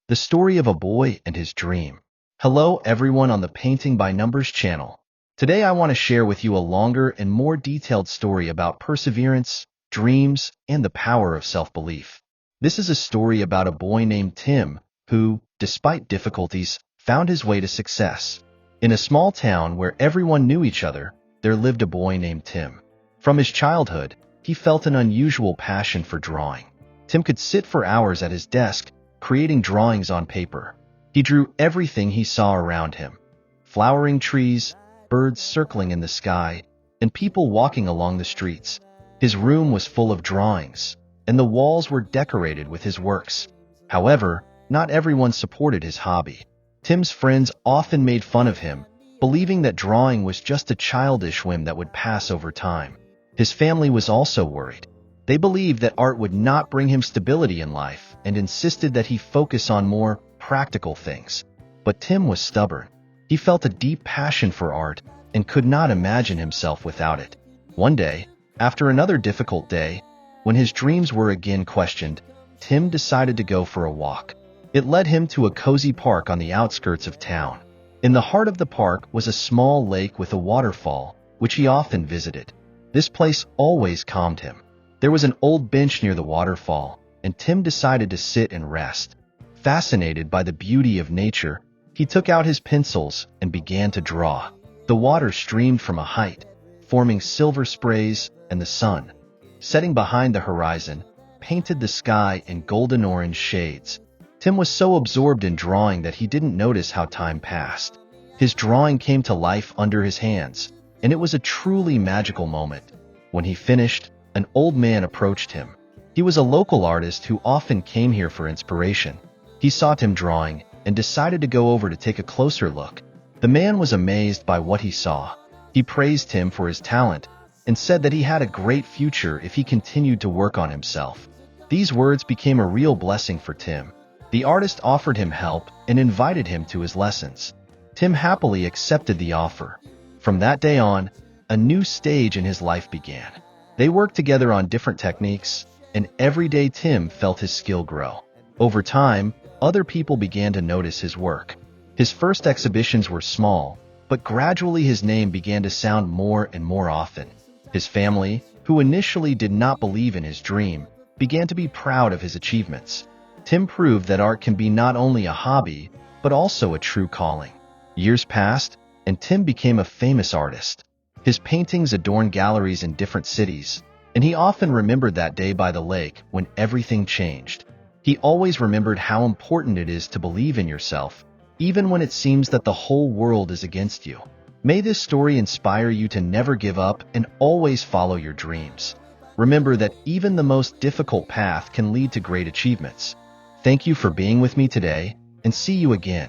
the story of a boy and his dream. Hello everyone on the Painting by Numbers channel. Today I want to share with you a longer and more detailed story about perseverance, dreams, and the power of self-belief. This is a story about a boy named Tim who, despite difficulties, found his way to success. In a small town where everyone knew each other, there lived a boy named Tim. From his childhood, he felt an unusual passion for drawing. Tim could sit for hours at his desk, creating drawings on paper. He drew everything he saw around him: flowering trees, birds circling in the sky, and people walking along the streets. His room was full of drawings, and the walls were decorated with his works. However, not everyone supported his hobby. Tim's friends often made fun of him, believing that drawing was just a childish whim that would pass over time. His family was also worried. They believed that art would not bring him stability in life and insisted that he focus on more practical things. But Tim was stubborn. He felt a deep passion for art and could not imagine himself without it. One day, after another difficult day, when his dreams were again questioned, Tim decided to go for a walk. It led him to a cozy park on the outskirts of town. In the heart of the park was a small lake with a waterfall, which he often visited. This place always calmed him. There was an old bench near the waterfall, and Tim decided to sit and rest. Fascinated by the beauty of nature, he took out his pencils and began to draw. The water streamed from a height, forming silver sprays, and the sun, setting behind the horizon, painted the sky in golden-orange shades. Tim was so absorbed in drawing that he didn't notice how time passed. His drawing came to life under his hands, and it was a truly magical moment. When he finished, an old man approached him. He was a local artist who often came here for inspiration. He saw Tim drawing and decided to go over to take a closer look. The man was amazed by what he saw. He praised him for his talent and said that he had a great future if he continued to work on himself. These words became a real blessing for Tim. The artist offered him help and invited him to his lessons. Tim happily accepted the offer. From that day on, a new stage in his life began. They worked together on different techniques, and every day Tim felt his skill grow. Over time, other people began to notice his work. His first exhibitions were small, but gradually his name began to sound more and more often. His family, who initially did not believe in his dream, began to be proud of his achievements. Tim proved that art can be not only a hobby, but also a true calling. Years passed, and Tim became a famous artist. His paintings adorned galleries in different cities, and he often remembered that day by the lake when everything changed. He always remembered how important it is to believe in yourself, even when it seems that the whole world is against you. May this story inspire you to never give up and always follow your dreams. Remember that even the most difficult path can lead to great achievements. Thank you for being with me today, and see you again.